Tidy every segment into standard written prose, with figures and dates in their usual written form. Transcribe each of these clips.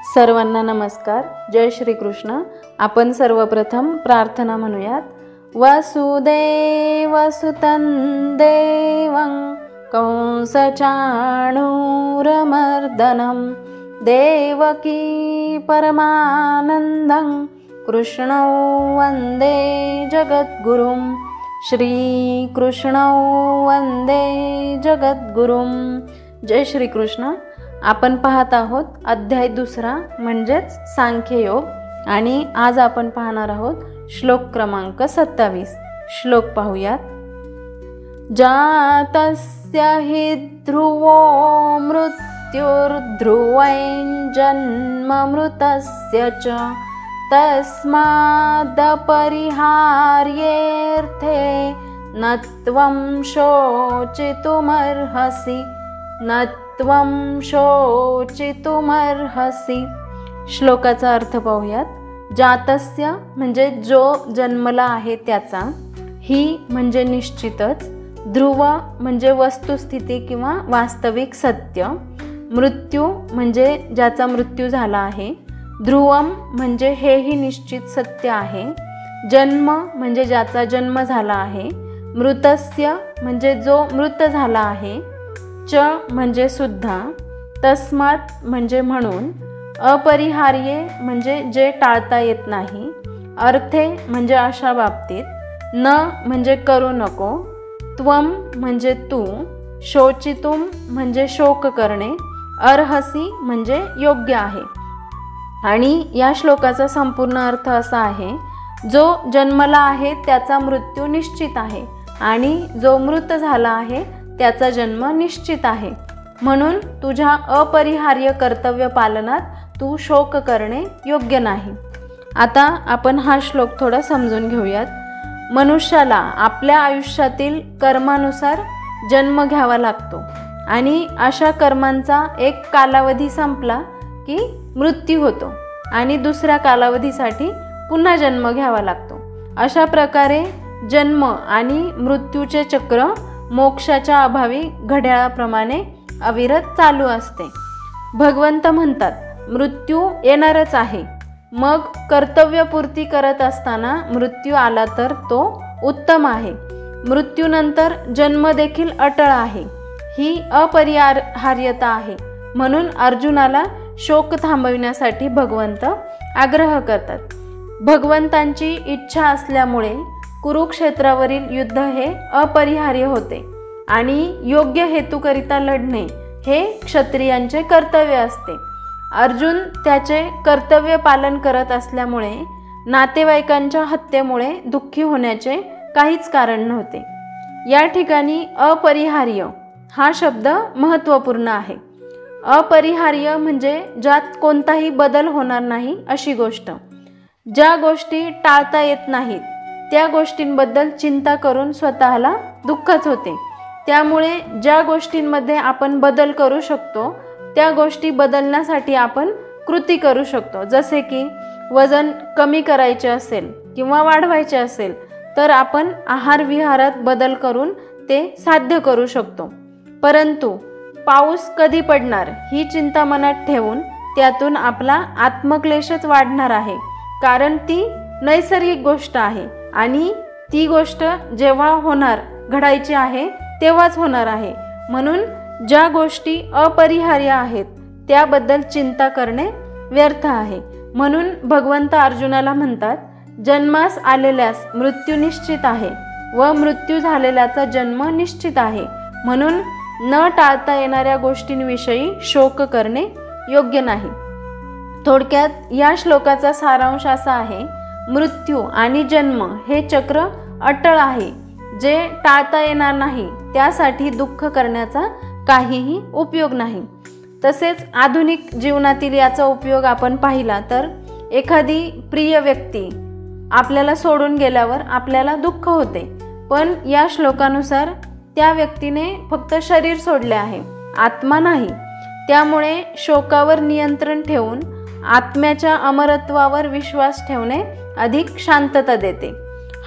सर्वांना नमस्कार. जय श्री कृष्ण. आपण सर्वप्रथम प्रार्थना म्हणूयात. वसुदेवसुतं देवं कंसचाणूरमर्दनं देवकी परमानन्दं कृष्णौ वन्दे जगद्गुरुं. श्रीकृष्णौ वन्दे जगद्गुरुं. जय श्री कृष्ण. आपण पाहत आहोत अध्याय 2 म्हणजेच सांख्ययोग आणि आज आपण पाहणार आहोत श्लोक क्रमांक 27. श्लोक पाहूयात. जातस्य हि ध्रुवो मृत्युर्ध्रुवं जन्ममृतस्य च तस्मादपरिहार्येऽर्थे न त्वं शोचितुमर्हसि न त्वं शोचितुमर्हसि. श्लोकाचा अर्थ पाहूयात. जातस्य म्हणजे जो जन्मला आहे त्याचा, ही म्हणजे निश्चितच, ध्रुव म्हणजे वस्तुस्थिती किंवा वास्तविक सत्य, मृत्यू म्हणजे ज्याचा मृत्यू झाला आहे, ध्रुवम म्हणजे हेही निश्चित सत्य आहे, जन्म म्हणजे ज्याचा जन्म झाला आहे, मृतस्य म्हणजे जो मृत झाला आहे, च म्हणजे सुद्धा, तस्मात म्हणजे म्हणून, अपरिहार्ये म्हणजे जे टाळता येत नाही, अर्थे म्हणजे अशा बाबतीत, न म्हणजे करू नको, त्वम म्हणजे तू, शोचितुम म्हणजे शोक करणे, अर्हसी म्हणजे योग्य आहे. आणि या श्लोकाचा संपूर्ण अर्थ असा आहे, जो जन्मला आहे त्याचा मृत्यू निश्चित आहे आणि जो मृत झाला आहे त्याचा जन्म निश्चित आहे. म्हणून तुझ्या अपरिहार्य कर्तव्य पालनात तू शोक करणे योग्य नाही. आता आपण हा श्लोक थोडा समजून घेऊयात. मनुष्याला आपल्या आयुष्यातील कर्मानुसार जन्म घ्यावा लागतो आणि अशा कर्मांचा एक कालावधी संपला की मृत्यू होतो आणि दुसऱ्या कालावधीसाठी पुन्हा जन्म घ्यावा लागतो. अशा प्रकारे जन्म आणि मृत्यूचे चक्र मोक्षाच्या अभावी घड्याळाप्रमाणे अविरत चालू असते. भगवंत म्हणतात, मृत्यू येणारच आहे. मग कर्तव्यपूर्ती करत असताना मृत्यू आला तर तो उत्तम आहे. मृत्यूनंतर जन्म देखील अटळ आहे. ही अपरिहार्यता आहे. म्हणून अर्जुनाला शोक थांबविण्यासाठी भगवंत आग्रह करतात. भगवंतांची इच्छा असल्यामुळे कुरुक्षेत्रावरील युद्ध हे अपरिहार्य होते आणि योग्य हेतूकरिता लढणे हे क्षत्रियांचे कर्तव्य असते. अर्जुन त्याचे कर्तव्य पालन करत असल्यामुळे नातेवाईकांच्या हत्येमुळे दुःखी होण्याचे काहीच कारण नव्हते. या ठिकाणी अपरिहार्य हा शब्द महत्त्वपूर्ण आहे. अपरिहार्य म्हणजे ज्यात कोणताही बदल होणार नाही अशी गोष्ट. ज्या गोष्टी टाळता येत नाहीत त्या गोष्टींबद्दल चिंता करून स्वतःला दुःखच होते. त्यामुळे ज्या गोष्टींमध्ये आपण बदल करू शकतो त्या गोष्टी बदलण्यासाठी आपण कृती करू शकतो. जसे की वजन कमी करायचे असेल किंवा वाढवायचे असेल तर आपण आहार विहारात बदल करून ते साध्य करू शकतो. परंतु पाऊस कधी पडणार ही चिंता मनात ठेवून त्यातून आपला आत्मक्लेशच वाढणार आहे. कारण ती नैसर्गिक गोष्ट आहे आणि ती गोष्ट जेव्हा होणार घडायची आहे तेव्हाच होणार आहे. म्हणून ज्या गोष्टी अपरिहार्य आहेत त्याबद्दल चिंता करणे व्यर्थ आहे. म्हणून भगवंत अर्जुनाला म्हणतात, जन्मास आलेल्यास मृत्यू निश्चित आहे व मृत्यू झालेल्याचा जन्म निश्चित आहे. म्हणून न टाळता येणाऱ्या गोष्टींविषयी शोक करणे योग्य नाही. थोडक्यात या श्लोकाचा सारांश असा आहे, मृत्यू आणि जन्म हे चक्र अटळ आहे. जे टाळता येणार नाही त्यासाठी दुःख करण्याचा काहीही उपयोग नाही. तसेच आधुनिक जीवनातील याचा उपयोग आपण पाहिला तर एखादी प्रिय व्यक्ती आपल्याला सोडून गेल्यावर आपल्याला दुःख होते. पण या श्लोकानुसार त्या व्यक्तीने फक्त शरीर सोडले आहे, आत्मा नाही. त्यामुळे शोकावर नियंत्रण ठेवून आत्म्याच्या अमरत्वावर विश्वास ठेवणे अधिक शांतता देते.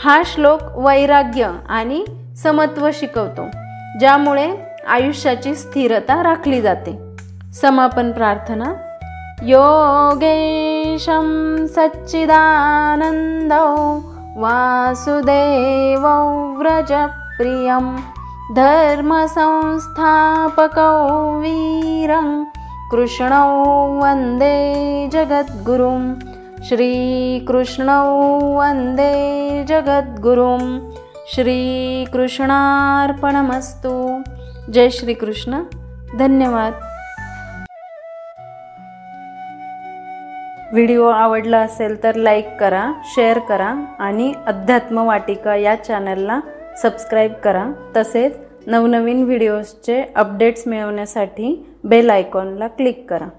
हा श्लोक वैराग्य आणि समत्व शिकवतो, ज्यामुळे आयुष्याची स्थिरता राखली जाते. समापन प्रार्थना. योगेशं सच्चिदानन्दौ वासुदेवौ व्रजप्रियं धर्मसंस्थापकौ वीरं कृष्णौ वन्दे जगद्गुरुं श्रीकृष्णौ वन्दे जगद्गुरुं श्रीकृष्णार्पणमस्तु। जय श्री कृष्ण। धन्यवाद। व्हिडिओ आवडला असेल तर लाईक करा, शेअर करा आणि अध्यात्म वाटिका या चॅनलला सबस्क्राईब करा। तसेच नवनवीन व्हिडिओजचे अपडेट्स मिळवण्यासाठी बेल आयकॉनला क्लिक करा।